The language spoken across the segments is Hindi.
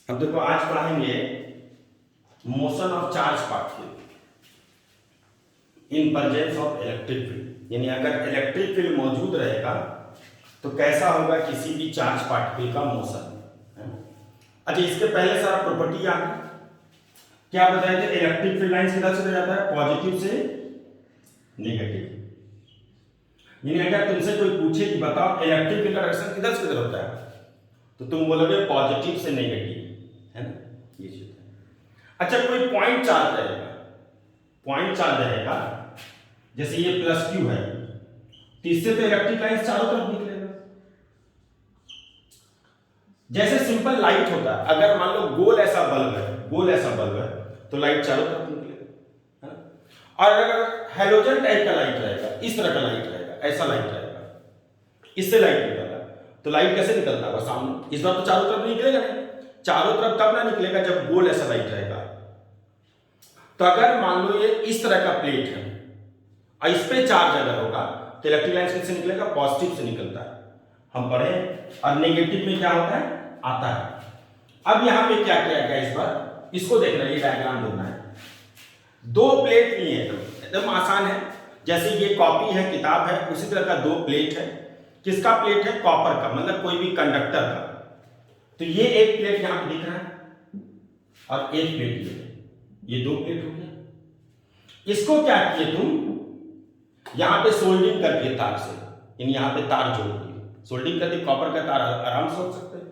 अब देखो आज पढ़ाएंगे motion of charge particle in presence of electric field, यानी अगर इलेक्ट्रिक फील्ड मौजूद रहेगा तो कैसा होगा किसी भी चार्ज पार्टिकल का मोशन। अच्छा, इसके पहले सारा प्रॉपर्टी आ गई। क्या बताए थे? इलेक्ट्रिक फील्ड लाइन किधर से जाता है? पॉजिटिव से नेगेटिव। यानी अगर तुमसे कोई पूछे कि बताओ इलेक्ट्रिक फील्ड का डायरेक्शन किधर से किधर होता है, तो तुम बोलोगे पॉजिटिव से नेगेटिव, है ना? ये चीज है। अच्छा, कोई पॉइंट चार्ज रहेगा, पॉइंट चार्ज रहेगा, जैसे ये प्लस क्यू है, तो इससे तो इलेक्ट्रिक लाइन चारों तरफ निकलेगा। जैसे सिंपल लाइट होता है, अगर मान लो गोल ऐसा बल्ब है, गोल ऐसा बल्ब है, तो लाइट चारों तरफ निकलेगा, है ना? और अगर हेलोजन टाइप का लाइट रहेगा, इस तरह का लाइट रहेगा, ऐसा लाइट रहेगा, इससे लाइट निकल रहा है, तो लाइट कैसे निकलता होगा? सामने। इस बार तो चारों तरफ निकलेगा नहीं, चारों तरफ तब ना निकलेगा जब गोल ऐसा लाइट रहेगा। तो अगर मान लो ये इस तरह का प्लेट है और इस पे चार्ज अगर होगा तो इलेक्ट्रिक लाइन किससे निकलेगा? पॉजिटिव से निकलता है, हम पढ़े। और नेगेटिव में क्या होता है? आता है। अब यहां पे क्या किया गया इस बार, इसको देखना, ये डायग्राम देखना है। दो प्लेट नहीं है, एकदम आसान है। जैसे ये कॉपी है, किताब है, उसी तरह का दो प्लेट है। किसका प्लेट है? कॉपर का, मतलब कोई भी कंडक्टर का। तो ये एक प्लेट यहां पे दिख रहा है और एक प्लेट ये दो प्लेट हो गया। इसको क्या किए तुम? यहां पे सोल्डिंग कर दिए तार से, यानी यहां पे तार जोड़ दिए, सोल्डिंग कर दी, कॉपर का तार आराम से हो सकते हैं।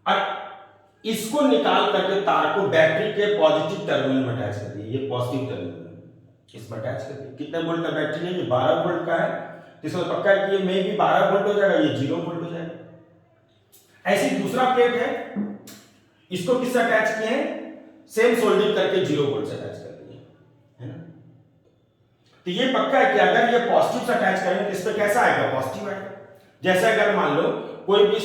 और इसको निकाल करके तार को बैटरी के पॉजिटिव टर्मिनल में अटैच कर दिए, ये पॉजिटिव टर्मिनल इसमें अटैच कर दिए। कितने वोल्ट का बैटरी है? ये 12 वोल्ट का है, तो इसमें पक्का है कि ये में भी 12 वोल्ट हो जाएगा, ये 0 वोल्ट हो जाएगा। ऐसे दूसरा प्लेट है, इसको किससे अटैच किए हैं? सेम सोल्डिंग करके 0 वोल्ट से अटैच कर दिए, है ना? तो ये पक्का है कि अगर ये पॉजिटिव से अटैच करेंगे तो इस पे कैसा आएगा? पॉजिटिव आएगा। जैसे अगर मान लो कोई भी,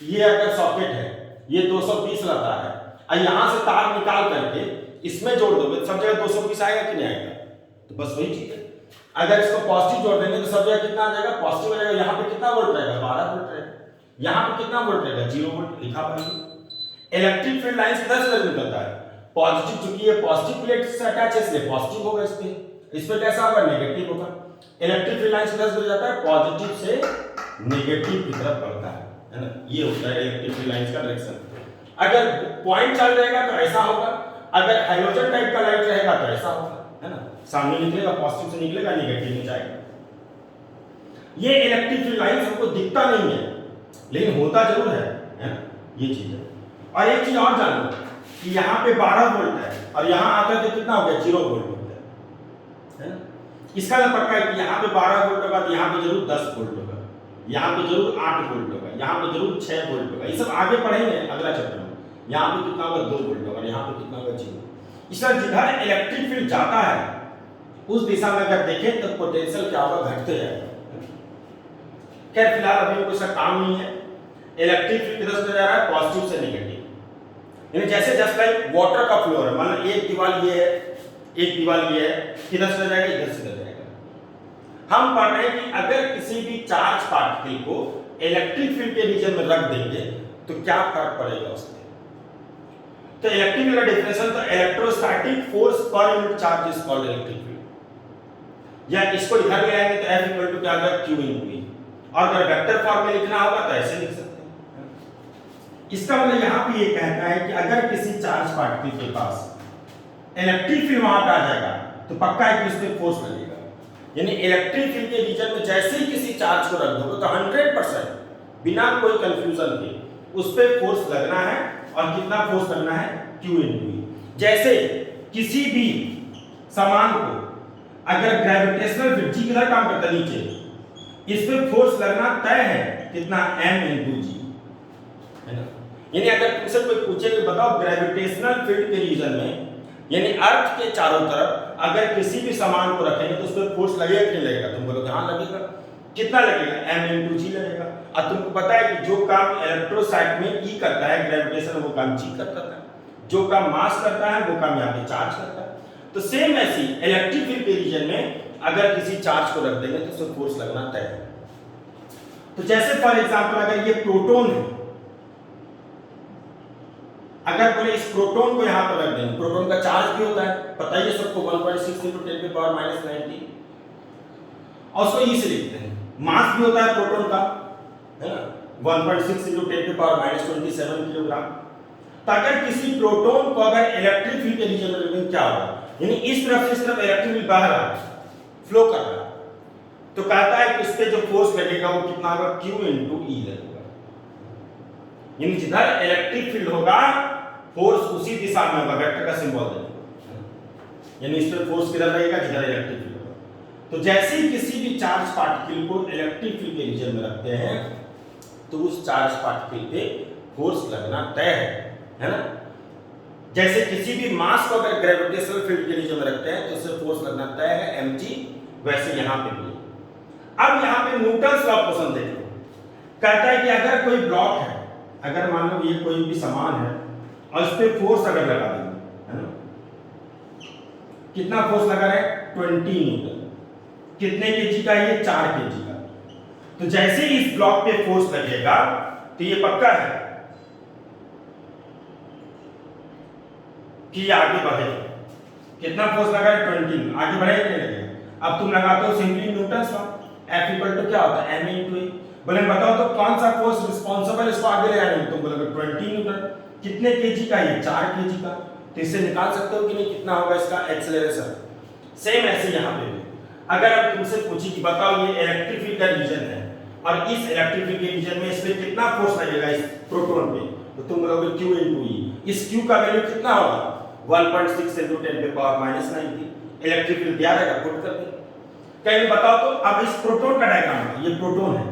ये अगर सॉकेट है, ये 220 लाता है, और यहां से तार निकाल करके इसमें जोड़ दोगे तो सब जगह 220 आएगा कि नहीं आएगा? तो बस वही चीज है। अगर इसको पॉजिटिव जोड़ देंगे तो सब जगह कितना आ जाएगा? पॉजिटिव आ जाएगा। यहां पे कितना वोल्ट रहेगा? 12 वोल्ट रहेगा। यहां पे कितना वोल्ट रहेगा? 0 वोल्ट। लिखा पड़ेगा। इलेक्ट्रिक फील्ड लाइंस किधर से निकलता है? पॉजिटिव, चूंकि ये पॉजिटिव प्लेट से अटैच है इसलिए पॉजिटिव होगा, इस पे कैसा होगा? नेगेटिव होगा। इलेक्ट्रिक फील्ड लाइंस किधर से जाता है? पॉजिटिव से नेगेटिव की तरफ बढ़ता है ना? ये होता है इलेक्ट्रिक फील्ड लाइंस का डायरेक्शन। अगर पॉइंट चार्ज रहेगा तो ऐसा होगा, अगर हैलोजन टाइप का लाइट रहेगा तो ऐसा होगा, है ना? सामने निकलेगा, पॉजिटिव से निकलेगा, नेगेटिव में जाएगा। ये इलेक्ट्रिक फील्ड लाइंस हमको दिखता नहीं है लेकिन होता जरूर है ना? ये चीज है। और एक चीज और जान लो कि यहाँ पे 12 वोल्ट है और यहाँ आकर के कितना हो गया? 0 वोल्ट हो गया, है ना? इसका तो पक्का है कि यहाँ पे 12 वोल्ट होगा तो यहाँ पे जरूर 10 वोल्ट होगा, यहाँ पे जरूर 8 वोल्ट होगा, यहाँ पे जरूर 6 वोल्ट होगा। ये सब आगे पढ़ेंगे अगला चैप्टर में। यहाँ पे कितना होगा? 2 वोल्ट होगा, यहाँ पे कितना होगा? 0। इसलिए जिधर इलेक्ट्रिक फील्ड जाता है उस दिशा में अगर देखें तो पोटेंशियल क्या होगा? घटते जाएगा। खैर फिलहाल अभी कोई सा काम नहीं है। इलेक्ट्रिक फील्ड किधर से जा रहा है? पॉजिटिव से नेगेटिव। यानी जैसे जस्ट लाइक वाटर का फ्लो है, मान लो एक दीवार ये है, एक दीवार ये है, किधर से जाएगा? इधर से जाएगा। हम पढ़ रहे हैं कि अगर किसी भी चार्ज पार्टिकल को इलेक्ट्रिक फील्ड के रीजन में रख देंगे तो क्या फर्क पड़ेगा उसमें। तो इलेक्ट्रिक फील्ड का डेफिनेशन, तो electrostatic force per unit charge is called electric field. या इसको इधर ले आएंगे तो F इक्वल टू क्या होगा? Q इन V। और अगर वेक्टर फॉर्म में लिखना होगा तो ऐसे लिख सकते हैं। इसका मतलब यहां पे ये कहता है कि अगर किसी चार्ज पार्टिकल के पास इलेक्ट्रिक फील्ड वहां पे आ जाएगा तो पक्का है कि उस पे फोर्स लगेगा। यानी इलेक्ट्रिक फील्ड के रीजन में जैसे ही किसी चार्ज को रख दोगे तो 100% बिना कोई कंफ्यूजन के उस पे फोर्स लगना है। और कितना फोर्स लगना है? Q into V। जैसे किसी भी सामान को अगर ग्रेविटेशनल फील्ड, जी किधर काम करता है? नीचे, इस पे फोर्स लगना तय है, कितना? M into G, है ना? यानी अगर तुमसे कोई पूछे कि बताओ ग्रेविटेशनल फील्ड के रीजन में, यानी अर्थ के चारों तरफ अगर किसी भी सामान को रखेंगे तो उस पर फोर्स लगेगा कि नहीं लगेगा? तुम बोलोगे हाँ लगेगा। कितना लगेगा? M into G लगेगा। और तुमको पता है कि जो काम इलेक्ट्रोस्टैटिक में E करता है, ग्रेविटेशन, वो काम G करता है। जो काम मास करता है वो काम यहाँ पे चार्ज करता है। तो सेम ऐसी इलेक्ट्रिक फील्ड के रीजन में अगर किसी चार्ज को रख देंगे तो उससे फोर्स लगना तय है। तो जैसे फॉर एग्जांपल अगर ये प्रोटॉन है, अगर बोले इस प्रोटॉन को यहाँ पर रख दें, प्रोटॉन का चार्ज भी होता है, पता ही है सबको, 1.6 × 10⁻⁻⁹ और उसको ई से लिखते हैं। मास भी होता है प्रोटॉन का, है ना, 1.6 × 10⁻27 किलोग्राम। तो अगर किसी प्रोटॉन को अगर इलेक्ट्रिक फील्ड के रीजन में रखें क्या होगा, यानी इस तरफ से इस तरफ इलेक्ट्रिक फील्ड बाहर आ रहा है, फ्लो कर रहा है, तो कहता है कि इस पे जो फोर्स लगेगा वो कितना होगा, Q × E लगेगा। यानी जिधर इलेक्ट्रिक फील्ड होगा फोर्स उसी दिशा में होगा, वेक्टर का सिंबल देंगे, यानी इस पे फोर्स किधर लगेगा, जिधर इलेक्ट्रिक फील्ड होगा। तो जैसे ही किसी भी चार्ज पार्टिकल को इलेक्ट्रिक फील्ड के रीजन में रखते हैं तो उस चार्ज पार्टिकल पे फोर्स लगना तय है ना। जैसे किसी भी मास को अगर ग्रेविटेशनल फील्ड के रीजन में रखते हैं तो उससे फोर्स लगना तय है, mg, वैसे यहां पे भी। अब यहां पे न्यूटन्स लॉ ऑफ मोशन देखो, कहता है कि अगर कोई ब्लॉक है, अगर मान लो ये कोई भी सामान है और इस पे फोर्स अगर लगा देंगे, है ना, कितना फोर्स लगा रहे हैं, 20 न्यूटन। कितने केजी का, ये 4 केजी का। तो जैसे ही इस ब्लॉक पे फोर्स लगेगा तो ये पक्का है कि आगे बढ़ेगा। कितना फोर्स लगा है, 20, आगे बढ़ेगा नहीं लगेगा। अब तुम लगाते हो सिंपली न्यूटन्स लॉ, F = क्या होता है, m × E। बोले बताओ तो कौन सा फोर्स रिस्पांसिबल इसको आगे ले जाने में, तुम बोलोगे 20 न्यूटन। कितने केजी का, ये 4 केजी का। तो इससे निकाल सकते हो कि नहीं कितना होगा इसका एक्सेलरेशन। सेम ऐसे यहां पे भी अगर अब तुमसे पूछी कि बताओ ये इलेक्ट्रिक फील्ड का रीजन है और इस इलेक्ट्रिक फील्ड के रीजन में इसमें कितना फोर्स लगेगा इस प्रोटॉन पे, तो तुम बोलोगे Q × E। इस Q का वैल्यू कितना होगा, 1.6 × 10⁻⁹ इलेक्ट्रिक फील्ड दिया रहेगा, पुट कर दे। कहीं बताओ तो अब इस प्रोटॉन का डायग्राम है, ये प्रोटॉन है,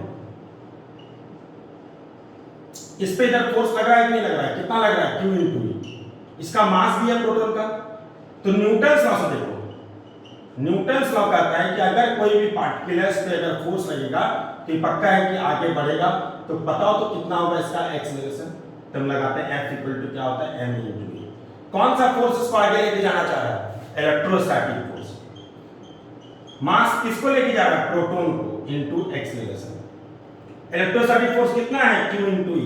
इस पे इधर फोर्स लग रहा है कि नहीं लग रहा है, कितना लग रहा है, Q × E। इसका मास भी है प्रोटॉन का। तो न्यूटन्स लॉ से देखो, न्यूटन्स लॉ कहता है कि अगर कोई भी पार्टिकल्स पे अगर फोर्स लगेगा तो पक्का है कि आगे बढ़ेगा। तो बताओ तो कितना होगा इसका एक्सेलरेशन। तो हम लगाते हैं F = क्या होता है, m × E। कौन सा फोर्स इसको आगे लेके जाना चाह रहा है, इलेक्ट्रोस्टैटिक फोर्स। मास किसको लेके जा रहा है, प्रोटॉन को, इनटू एक्सेलरेशन। इलेक्ट्रोस्टैटिक फोर्स कितना है, Q × E।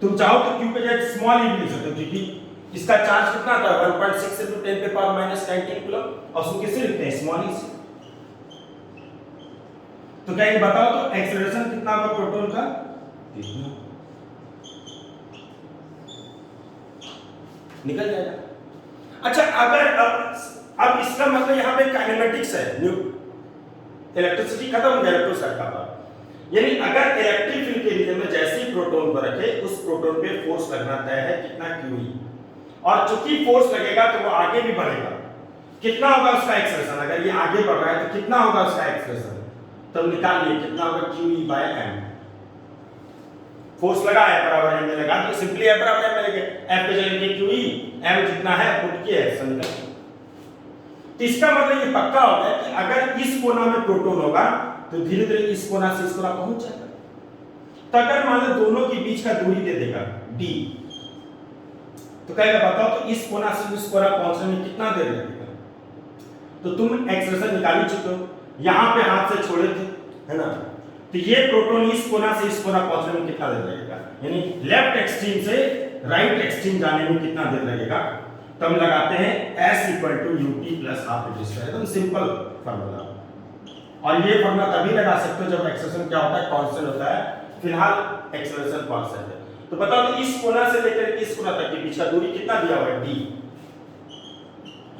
तुम चाहो तो Q पे जगह स्मॉल e भी लिख सकते हो, क्योंकि इसका चार्ज कितना था, 1.6 × 10⁻⁻⁹ कूलम, और उसको किससे लिखते हैं, स्मॉल e से। तो क्या ये बताओ तो एक्सेलरेशन कितना होगा प्रोटॉन का, निकल जाएगा। अच्छा अगर अब इसका मतलब यहां पे काइनेमेटिक्स है, इलेक्ट्रिसिटी खत्म हो गया, इलेक्ट्रोस्टैटिक का पार्ट। यानी अगर इलेक्ट्रिक फील्ड के रीजन में जैसे ही प्रोटॉन को रखे उस प्रोटॉन पे फोर्स लगना तय है, कितना, QE। और चूंकि फोर्स लगेगा तो वो आगे भी बढ़ेगा, कितना होगा उसका एक्सेलरेशन। अगर ये आगे बढ़ रहा है तो कितना होगा उसका एक्सेलरेशन, तो निकाल लिए कितना होगा, QE/m। फोर्स लगा है बराबर m में लगा, तो सिंपली f बराबर m में लेके f पे चलेंगे QE, m जितना है पुट किए समीकरण। तो इसका मतलब ये पक्का हो गया कि अगर इस कोना में प्रोटॉन होगा तो धीरे धीरे इस कोना से इस कोना पहुंच जाएगा। तो अगर मान लो दोनों के बीच का दूरी दे देगा d, तो कहेगा बताओ तो इस कोना से इस कोना पहुंचने में कितना देर लगेगा। तो तुम एक्सेलरेशन निकाल ही चुके हो, यहां पे हाथ से छोड़े थे, है ना। तो ये प्रोटॉन इस कोना से इस कोना पहुंचने में कितना देर लगेगा, यानी लेफ्ट एक्सट्रीम से राइट एक्सट्रीम जाने में कितना देर लगेगा। तो हम लगाते हैं S = ut + ½ एकदम सिंपल फार्मूला। और ये फार्मूला तभी लगा सकते हो जब एक्सेलरेशन क्या होता है, कांस्टेंट होता है। फिलहाल एक्सेलरेशन कांस्टेंट है। तो बताओ तो इस कोना से लेकर इस कोना तक के बीच का दूरी कितना दिया हुआ है, d।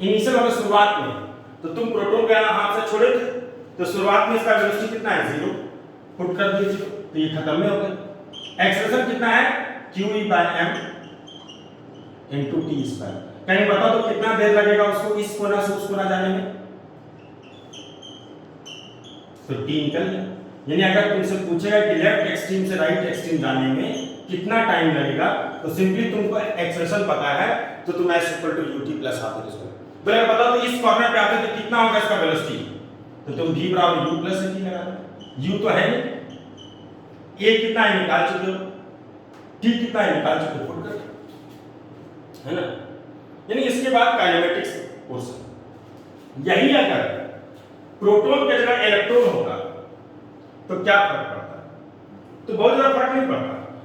इनिशियल वाले शुरुआत में तो तुम प्रोटॉन को हाथ से छोड़े थे, तो शुरुआत में इसका वेलोसिटी कितना है, 0, पुट कर दीजिए, तो ये खत्म में हो गया। एक्सेलरेशन कितना है, QE/m × t²। कहीं बताओ तो कितना देर लगेगा उसको इस कोना से उस कोना जाने में, तो t निकल गया। यानी अगर तुमसे पूछेगा कि लेफ्ट एक्सट्रीम से राइट एक्सट्रीम जाने में कितना टाइम लगेगा, तो सिंपली तुमको एक्सेलरेशन पता है, तो तुम S = ut + ½ बोले बताओ तो इस कॉर्नर पे आते तो कितना होगा इसका वेलोसिटी, तो तुम v = u + at लगा दो। u तो है नहीं, a कितना है निकाल चुके हो, t कितना है निकाल चुके हो, पुट कर, है ना। यानी इसके बाद काइनेमेटिक्स पोर्शन। यही अगर प्रोटॉन के जगह इलेक्ट्रॉन होगा तो क्या फर्क पड़ता है, तो बहुत ज्यादा फर्क नहीं पड़ता।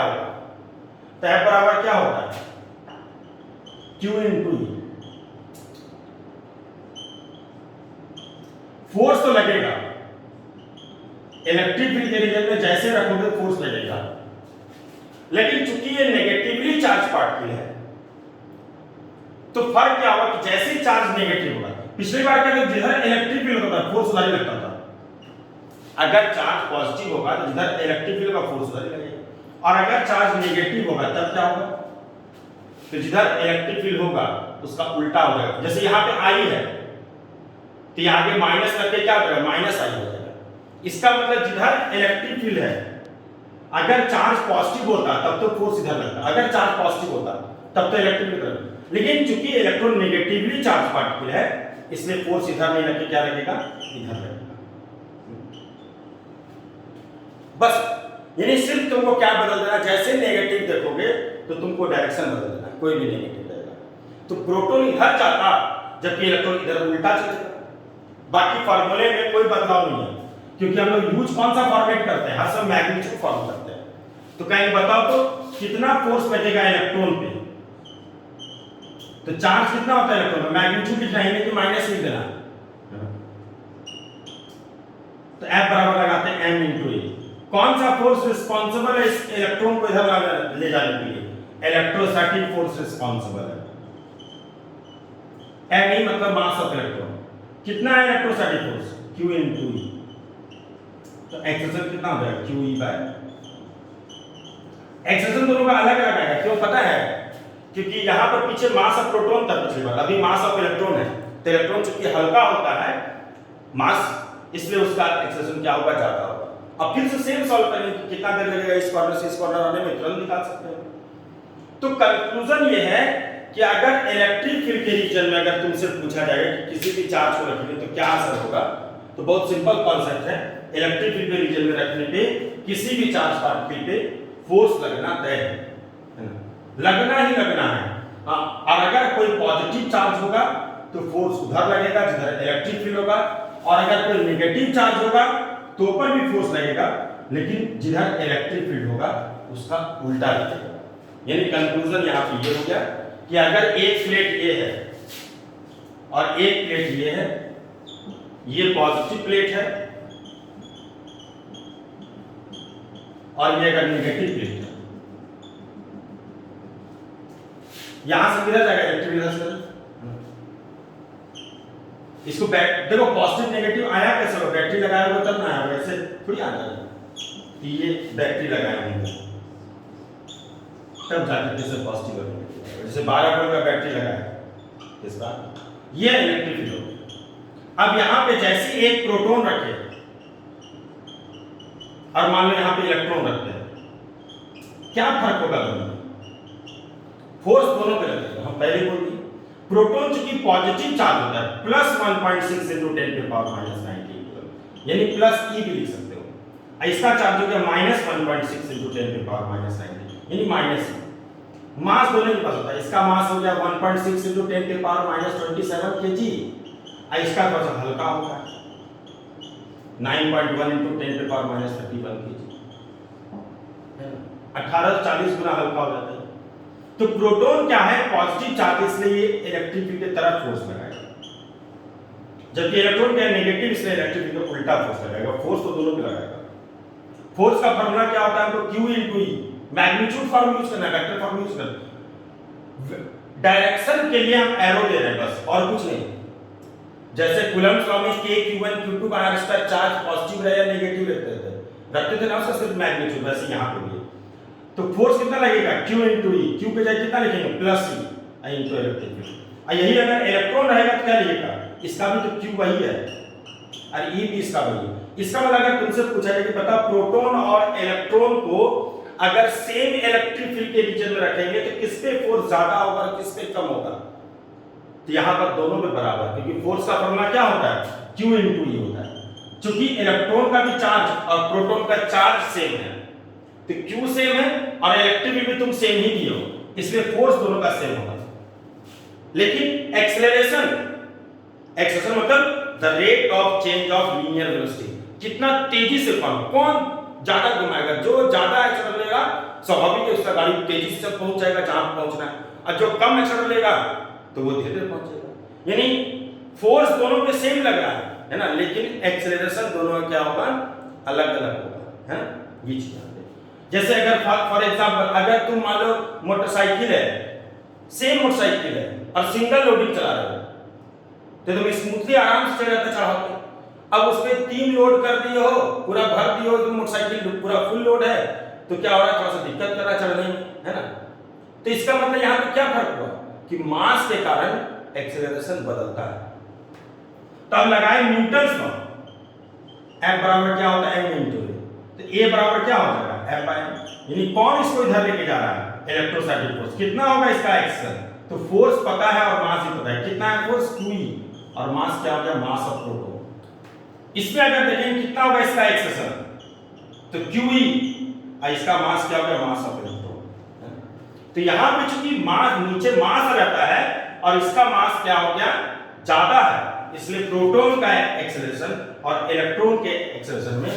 होगा, तो F बराबर क्या होता है, Q इंटू ई। फोर्स तो लगेगा, इलेक्ट्रिक फील्ड के रीजन में जैसे रखोगे फोर्स लगेगा, लेकिन चूंकि ये नेगेटिवली चार्ज पार्टिकल है तो फर्क क्या होगा कि जैसे चार्ज नेगेटिव होगा, पिछली बार क्या था, जिधर इलेक्ट्रिक फील्ड होता था फोर्स उधर ही लगता था, अगर चार्ज पॉजिटिव होगा तो जिधर इलेक्ट्रिक फील्ड का फोर्स उधर ही लगेगा, और अगर चार्ज नेगेटिव होगा तब क्या होगा, तो जिधर इलेक्ट्रिक फील्ड होगा उसका उल्टा हो जाएगा। जैसे यहाँ पे आई है तो यहाँ पे माइनस करके क्या हो जाएगा, माइनस आई हो जाएगा। इसका मतलब जिधर इलेक्ट्रिक फील्ड है अगर चार्ज पॉजिटिव होता तब तो फोर्स इधर लगता, अगर चार्ज पॉजिटिव होता तब तो इलेक्ट्रिक फील्ड, लेकिन चूंकि इलेक्ट्रॉन नेगेटिवली चार्ज पार्टिकल है इसलिए फोर्स इधर नहीं लगे, क्या लगेगा, इधर लगेगा। बस यानी सिर्फ तुमको क्या बदल देना, जैसे नेगेटिव देखोगे तो तुमको डायरेक्शन बदल देना, कोई भी नेगेटिव रहेगा तो प्रोटॉन इधर जाता जबकि इलेक्ट्रॉन इधर उल्टा चलेगा। बाकी फार्मूले में कोई बदलाव नहीं है, क्योंकि हम लोग यूज कौन सा फॉर्मेट करते हैं, हर समय मैग्नीट्यूड फॉर्म करते हैं। तो कहीं बताओ तो कितना फोर्स लगेगा इलेक्ट्रॉन पे, तो चार्ज कितना होता है इलेक्ट्रॉन में, मैग्नीट्यूड लिखना है कि माइनस लिख देना, तो F बराबर लगाते हैं m इंटू ए। कौन सा फोर्स रिस्पॉन्सिबल है इस इलेक्ट्रॉन को इधर ले जाने के लिए, इलेक्ट्रोस्टैटिक फोर्स रिस्पॉन्सिबल है। m नहीं मतलब मास ऑफ इलेक्ट्रॉन, कितना है इलेक्ट्रोस्टैटिक फोर्स, q इंटू ई, तो एक्सेलरेशन कितना हो जाएगा, q e बाय, एक्सेलरेशन दोनों का अलग अलग आएगा, क्यों पता है, क्योंकि यहाँ पर पीछे मास ऑफ प्रोटॉन था पिछली बार, अभी मास ऑफ इलेक्ट्रॉन है, तो इलेक्ट्रॉन चूंकि हल्का होता है मास, इसलिए उसका एक्सेलरेशन क्या होगा, ज्यादा होगा। अब फिर से सेम सॉल्व करेंगे कि कितना देर लगेगा इस कॉर्नर से इस कॉर्नर आने में, तुरंत निकाल सकते हैं। तो कंक्लूजन ये है कि अगर इलेक्ट्रिक फील्ड के रीजन में अगर तुमसे पूछा जाएगा कि किसी भी चार्ज को रखने तो क्या असर होगा, तो बहुत सिंपल कॉन्सेप्ट है, इलेक्ट्रिक फील्ड के रीजन में रखने पे किसी भी चार्ज पार्टिकल पे फोर्स लगना तय है, लगना ही लगना है। हाँ, और अगर कोई पॉजिटिव चार्ज होगा तो फोर्स उधर लगेगा जिधर इलेक्ट्रिक फील्ड होगा, और अगर कोई नेगेटिव चार्ज होगा तो ऊपर भी फोर्स लगेगा, लेकिन जिधर इलेक्ट्रिक फील्ड होगा उसका उल्टा लगेगा। यानी कंक्लूजन यहाँ पे ये हो गया कि अगर एक प्लेट ये है और एक प्लेट ये है, ये पॉजिटिव प्लेट है और ये अगर नेगेटिव प्लेट है, यहां से किधर जाएगा इलेक्ट्रिक, इधर से, इसको देखो पॉजिटिव नेगेटिव आया कैसे होगा, बैटरी लगाया होगा तब ना आया, ऐसे थोड़ी आ जाएगा, ये बैटरी लगाया होगा तब जाकर कैसे पॉजिटिव और नेगेटिव, जैसे 12 वोल्ट का बैटरी लगाया इसका, ये इलेक्ट्रिक फील्ड हो गया। अब यहां पे जैसे एक प्रोटॉन रखे और मान लो यहां पे इलेक्ट्रॉन रखते हैं, क्या फर्क होगा दोनों में, फोर्स दोनों पे लगेगा। हम पहले बोल दिए प्रोटॉन चूंकि पॉजिटिव चार्ज होता है plus 1.6 into 10 to the power minus 19, यानी प्लस ई भी लिख सकते हो, इसका चार्ज हो गया minus 1.6 into 10 to the power minus 19, यानी माइनस मास दोनों के पास होता है, इसका मास हो गया 1.6 into 10 to the power minus 27 kg, इसका थोड़ा सा हल्का होगा 9.1 into 10 to the power minus 31 kg, 1840 गुना हल्का हो जाता है। तो प्रोटॉन क्या है, पॉजिटिव चार्ज, इसलिए ये इलेक्ट्रिक फील्ड की तरफ फोर्स लगाएगा, जबकि इलेक्ट्रॉन क्या है, नेगेटिव, इसलिए इलेक्ट्रिक फील्ड को उल्टा फोर्स लगाएगा। फोर्स तो दोनों पे लगाएगा। फोर्स का फार्मूला क्या होता है, हमको Q into E, magnitude form use करना, वेक्टर फॉर्म यूज करना, डायरेक्शन के लिए हम एरो दे रहे हैं बस, और कुछ नहीं। जैसे कूलम्ब्स लॉ में K Q1 Q2 का रिस्पेक्ट चार्ज पॉजिटिव रहे या नेगेटिव रखते थे ना, उसका सिर्फ मैग्नीट्यूड, वैसे यहां पे भी तो फोर्स कितना लगेगा, Q into E, Q पे जाके कितना लिखेंगे, plus E into electric field. यही अगर इलेक्ट्रॉन रहेगा तो क्या लिखेगा, इसका भी तो Q वही है और E भी इसका वही है। इसका मतलब अगर तुमसे पूछा जाए कि बता प्रोटॉन और इलेक्ट्रॉन को अगर सेम इलेक्ट्रिक फील्ड के रीजन में रखेंगे तो किस पे फोर्स ज्यादा होगा और किस पे कम होगा, तो यहाँ पर दोनों पे बराबर, क्योंकि फोर्स का फॉर्मूला क्या होता है, Q इंटू E होता है। चूंकि इलेक्ट्रॉन का भी चार्ज और प्रोटॉन का चार्ज सेम है, तो Q सेम है और इलेक्ट्रिक भी तुम सेम ही दिए हो, इसलिए फोर्स दोनों का सेम होगा। लेकिन एक्सेलरेशन मतलब the rate of change of linear velocity, कितना तेजी से कौन ज्यादा घुमाएगा, जो ज्यादा एक्सेलरेट लेगा स्वाभाविक है उसका गाड़ी तेजी से पहुंच जाएगा जहां पहुंचना है, और जो कम एक्सेलरेट लेगा तो वो धीरे धीरे पहुंचेगा। यानी फोर्स दोनों पे सेम लग रहा है ना, लेकिन एक्सेलरेशन दोनों का क्या होगा, अलग अलग होगा, है ना। ये चीज जैसे अगर फॉर एग्जांपल अगर तुम मान लो मोटरसाइकिल है, सेम मोटरसाइकिल है और सिंगल लोडिंग चला रहे हो, तो तुम स्मूथली आराम से चल जाता चढ़ाओगे। अब उस पे 3 लोड कर दिए हो, पूरा भर दिए हो, तो मोटरसाइकिल पूरा फुल लोड है, तो क्या हो रहा है, थोड़ा सा दिक्कत कर रहा है चढ़ने में, है ना। तो इसका मतलब यहाँ पे क्या फर्क हुआ कि मास के कारण एक्सेलरेशन बदलता है। तो अब लगाए न्यूटन्स लॉ, F बराबर क्या होता है, m इंटू ए, तो A बराबर क्या हो जाएगा, F बाय m, यानी कौन इसको इधर लेके जा रहा है, इलेक्ट्रोस्टैटिक फोर्स। कितना होगा इसका एक्शन, तो फोर्स पता है और मास भी पता है, कितना है फोर्स QE, और मास क्या हो गया, मास ऑफ प्रोटॉन। इसमें अगर देखें कितना होगा इसका एक्सेशन, तो QE, और इसका मास क्या हो गया, मास ऑफ इलेक्ट्रॉन। तो यहां पे चूंकि मास नीचे मास रहता है और इसका मास क्या हो गया, ज्यादा है, इसलिए प्रोटॉन का एक्सेलरेशन और इलेक्ट्रॉन के एक्सेलरेशन में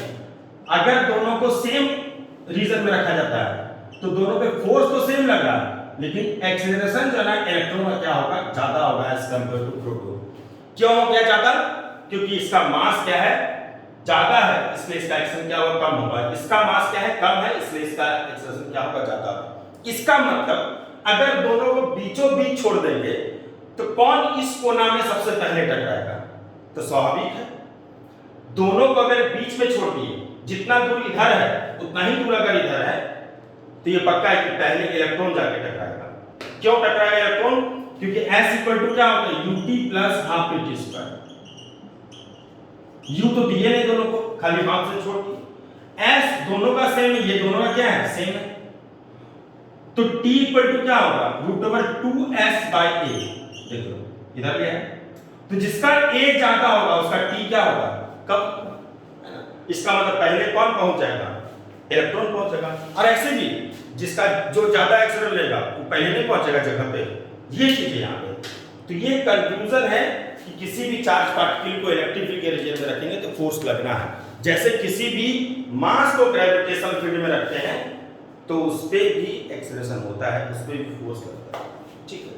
अगर दोनों को सेम रीजन में रखा जाता है तो दोनों पे फोर्स तो सेम लग रहा है, लेकिन एक्सेलरेशन जो है इलेक्ट्रॉन का क्या होगा, ज्यादा होगा एज कंपेयर टू प्रोटॉन। क्यों हो गया ज्यादा, क्योंकि इसका मास क्या है, ज्यादा है, इसलिए इसका एक्सेलरेशन क्या होगा, कम होगा। इसका मास क्या है, कम है, इसलिए इसका एक्सेलरेशन क्या होगा, ज्यादा होगा। इसका मतलब अगर दोनों को बीचों बीच छोड़ देंगे तो कौन इस कोना में सबसे पहले टकराएगा, तो स्वाभाविक है दोनों को अगर बीच में छोड़ दिए, जितना दूर इधर है उतना ही दूर अगर इधर है, तो ये पक्का है कि पहले इलेक्ट्रॉन जाके टकराएगा। क्यों टकराएगा इलेक्ट्रॉन, क्योंकि S इक्वल टू क्या होता है, UT plus half PT square. U तो दिए नहीं दोनों को, खाली हाफ से छोड़ दिए। S दोनों का सेम है, ये दोनों का क्या है, सेम है, तो T इक्वल टू क्या होगा, √2S बाय A। देख लो इधर भी है, तो जिसका A ज्यादा होगा उसका T क्या होगा, कम। इसका मतलब पहले कौन पहुंच जाएगा, इलेक्ट्रॉन पहुंचेगा। और ऐसे भी जिसका जो ज्यादा एक्सेलरेशन लेगा वो पहले नहीं पहुंचेगा जगह पे। ये चीज है यहाँ पे। तो ये कंक्लूजन है कि किसी भी चार्ज पार्टिकल को इलेक्ट्रिक फील्ड के रीजन में रखेंगे तो फोर्स लगना है। जैसे किसी भी मास को ग्रेविटेशनल फील्ड में रखते हैं तो उस पे भी एक्सेलरेशन होता है, उस पे भी फोर्स लगता है। ठीक है,